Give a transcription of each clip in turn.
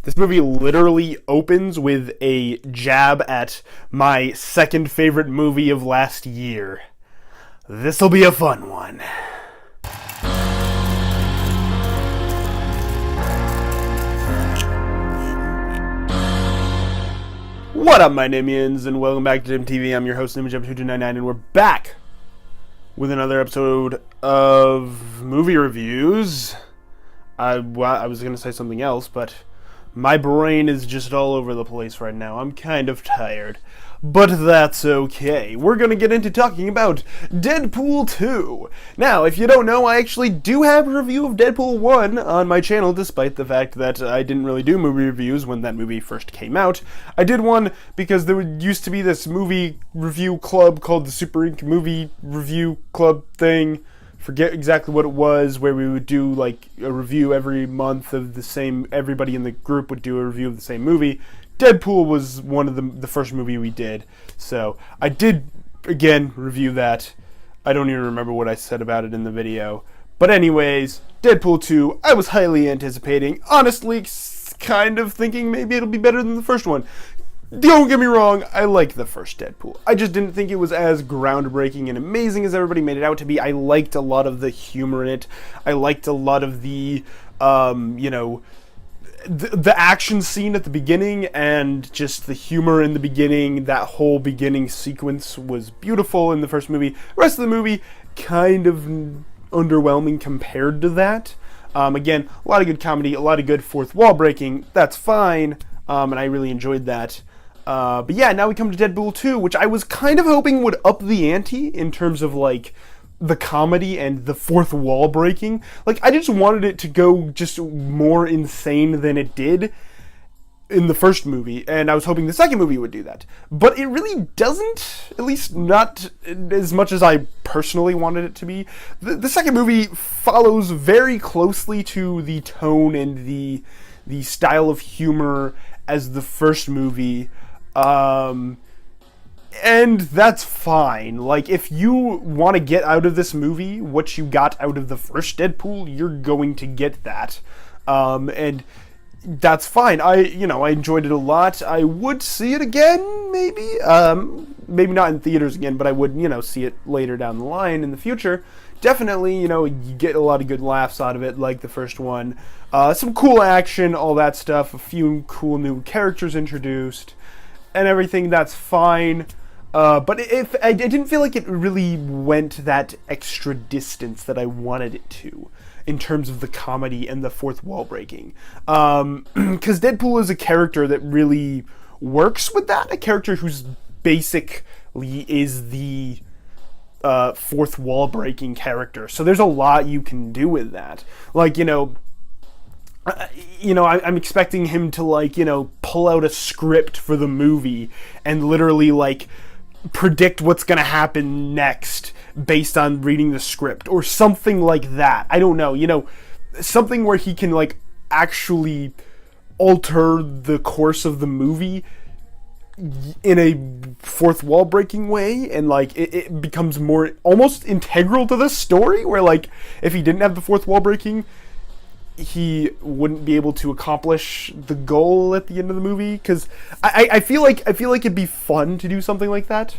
This movie literally opens with a jab at my second favorite movie of last year. This'll be a fun one. What up, my Nimians, and welcome back to DimTV. I'm your host, NimJump2299, and we're back with another episode of movie reviews. I was going to say something else, but my brain is just all over the place right now. I'm kind of tired, but that's okay. We're going to get into talking about Deadpool 2. Now, if you don't know, I actually do have a review of Deadpool 1 on my channel, despite the fact that I didn't really do movie reviews when that movie first came out. I did one because there used to be this movie review club called the Super Inc. Movie Review Club thing. Forget exactly what it was, where we would do like a review every month of the same, everybody in the group would do a review of the same movie. Deadpool was one of the first movie we did, so I did again review that. I don't even remember what I said about it in the video, but anyways, Deadpool 2 I was highly anticipating, honestly kind of thinking maybe it'll be better than the first one. Don't get me wrong, I like the first Deadpool. I just didn't think it was as groundbreaking and amazing as everybody made it out to be. I liked a lot of the humor in it. I liked a lot of the, the action scene at the beginning and just the humor in the beginning. That whole beginning sequence was beautiful in the first movie. The rest of the movie, kind of underwhelming compared to that. Again, a lot of good comedy, a lot of good fourth wall breaking. That's fine, and I really enjoyed that. But yeah, now we come to Deadpool 2, which I was kind of hoping would up the ante in terms of, like, the comedy and the fourth wall breaking. Like, I just wanted it to go just more insane than it did in the first movie, and I was hoping the second movie would do that. But it really doesn't, at least not as much as I personally wanted it to be. The second movie follows very closely to the tone and the style of humor as the first movie. And that's fine. Like, if you want to get out of this movie what you got out of the first Deadpool, you're going to get that. And that's fine. I enjoyed it a lot. I would see it again, maybe. Maybe not in theaters again, but I would, see it later down the line in the future. Definitely, you get a lot of good laughs out of it, like the first one. Some cool action, all that stuff. A few cool new characters introduced, and everything. That's fine. But if I didn't feel like it really went that extra distance that I wanted it to, in terms of the comedy and the fourth wall breaking. Because Deadpool is a character that really works with that. A character who's basically is the fourth wall breaking character. So there's a lot you can do with that. Like, I'm expecting him to, like, pull out a script for the movie and literally, like, predict what's gonna happen next based on reading the script or something like that. I don't know, something where he can, like, actually alter the course of the movie in a fourth wall breaking way, and like it becomes more almost integral to the story, where like if he didn't have the fourth wall breaking, he wouldn't be able to accomplish the goal at the end of the movie. Because I feel like it'd be fun to do something like that.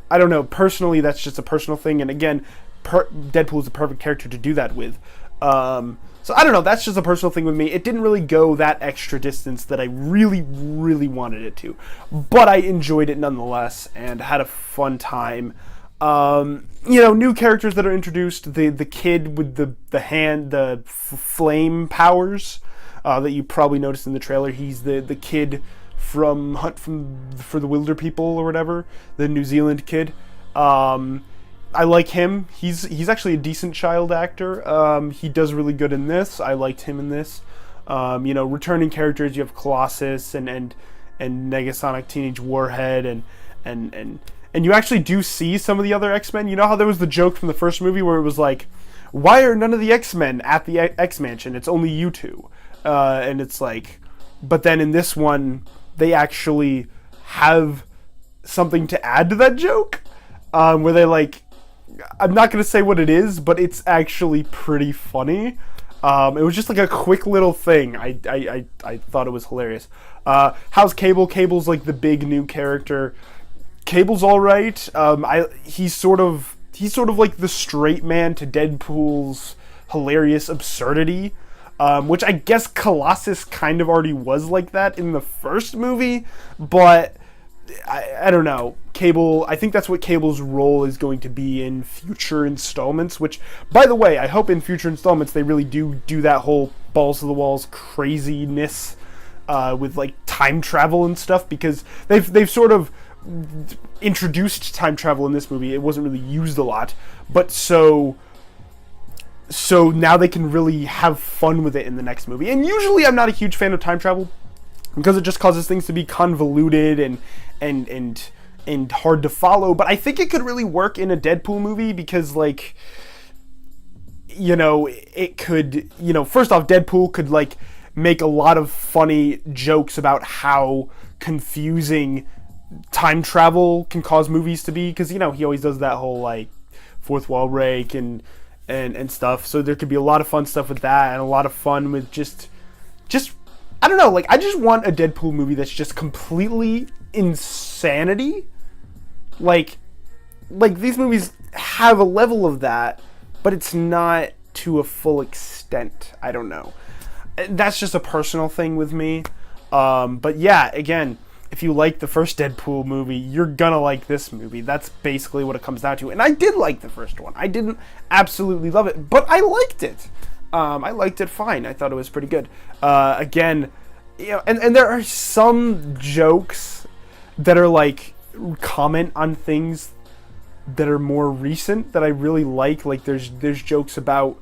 I don't know, personally that's just a personal thing, and again, Deadpool is the perfect character to do that with. So I don't know, that's just a personal thing with me. It didn't really go that extra distance that I really, really wanted it to. But I enjoyed it nonetheless and had a fun time. New characters that are introduced. The kid with the flame powers that you probably noticed in the trailer. He's the kid from Hunt for the Wilder People or whatever. The New Zealand kid. I like him. He's actually a decent child actor. He does really good in this. I liked him in this. Returning characters, you have Colossus and Negasonic Teenage Warhead and you actually do see some of the other X-Men. You know how there was the joke from the first movie where it was like, why are none of the X-Men at the X-Mansion? It's only you two. And it's like, but then in this one, they actually have something to add to that joke, where they like, I'm not going to say what it is, but it's actually pretty funny. It was just like a quick little thing. I thought it was hilarious. How's Cable? Cable's like the big new character. Cable's all right. He's sort of like the straight man to Deadpool's hilarious absurdity, which I guess Colossus kind of already was like that in the first movie, but I don't know. Cable, I think that's what Cable's role is going to be in future installments, which, by the way, I hope in future installments they really do that whole balls to the walls craziness with like time travel and stuff, because they've sort of introduced time travel in this movie. It wasn't really used a lot, but so now they can really have fun with it in the next movie. And usually I'm not a huge fan of time travel because it just causes things to be convoluted and hard to follow, but I think it could really work in a Deadpool movie because, like, you know, it could, you know, first off, Deadpool could like make a lot of funny jokes about how confusing time travel can cause movies to be, because, you know, he always does that whole like fourth wall break and stuff. So there could be a lot of fun stuff with that, and a lot of fun with just I don't know, like, I just want a Deadpool movie that's just completely insanity. Like these movies have a level of that, but it's not to a full extent. I don't know. That's just a personal thing with me. But yeah, again, if you like the first Deadpool movie, you're gonna like this movie. That's basically what it comes down to. And I did like the first one. I didn't absolutely love it, but I liked it. I liked it fine. I thought it was pretty good. Again, you know, and there are some jokes that are like comment on things that are more recent that I really like. Like there's jokes about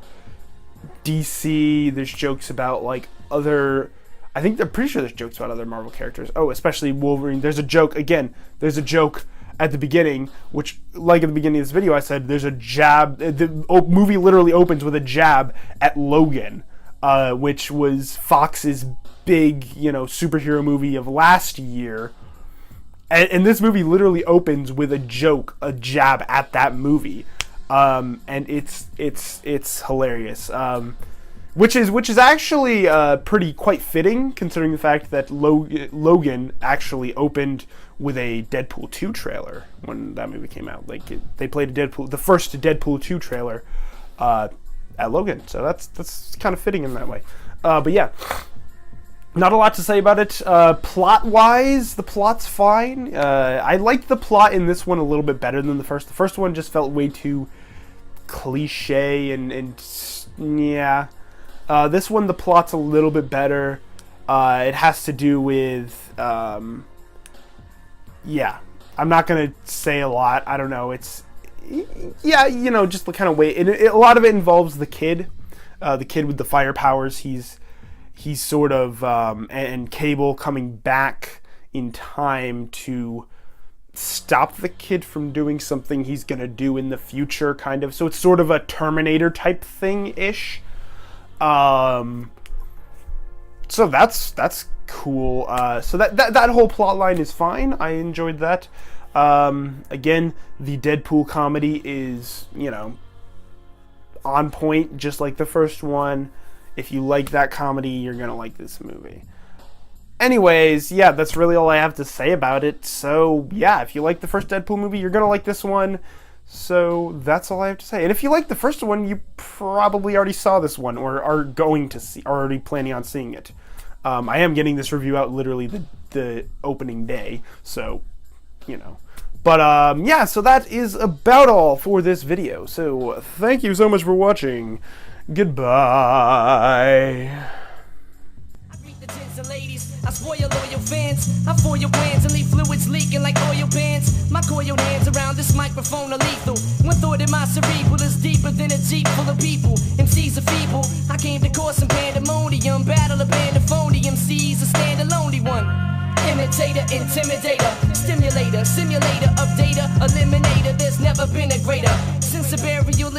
DC. There's jokes about like other. I think they're pretty sure there's jokes about other Marvel characters. Oh, especially Wolverine. There's a joke at the beginning, which, like at the beginning of this video, I said there's a jab. The movie literally opens with a jab at Logan, which was Fox's big, you know, superhero movie of last year. And this movie literally opens with a joke, a jab at that movie, and it's hilarious. Which is actually quite fitting, considering the fact that Logan actually opened with a Deadpool 2 trailer when that movie came out. Like they played the first Deadpool 2 trailer at Logan, so that's kind of fitting in that way. But yeah, not a lot to say about it. Plot-wise, the plot's fine. I liked the plot in this one a little bit better than the first. The first one just felt way too cliche and yeah. This one, the plot's a little bit better. It has to do with, yeah, I'm not going to say a lot. I don't know. It's, yeah, you know, just the kind of way. A lot of it involves the kid with the fire powers. He's sort of, and Cable coming back in time to stop the kid from doing something he's going to do in the future, kind of. So it's sort of a Terminator type thing-ish. So that's cool. So that whole plot line is fine. I enjoyed that. Again, the Deadpool comedy is, you know, on point, just like the first one. If you like that comedy, you're gonna like this movie. Anyways, yeah, that's really all I have to say about it. So yeah, if you like the first Deadpool movie, you're gonna like this one. So that's all I have to say. And if you like the first one, you probably already saw this one, or are going to see, are already planning on seeing it. I am getting this review out literally the opening day, so, you know. But yeah, so that is about all for this video. So thank you so much for watching. Goodbye. I spoil loyal fans, I foil your plans and leave fluids leaking like oil pans. My coiled hands around this microphone are lethal. One thought in my cerebral is deeper than a jeep full of people. MCs are feeble, I came to cause some pandemonium. Battle a band of phony MCs, a stand-alone one. Imitator, intimidator, stimulator, simulator of data, eliminator. There's never been a greater sense of burial,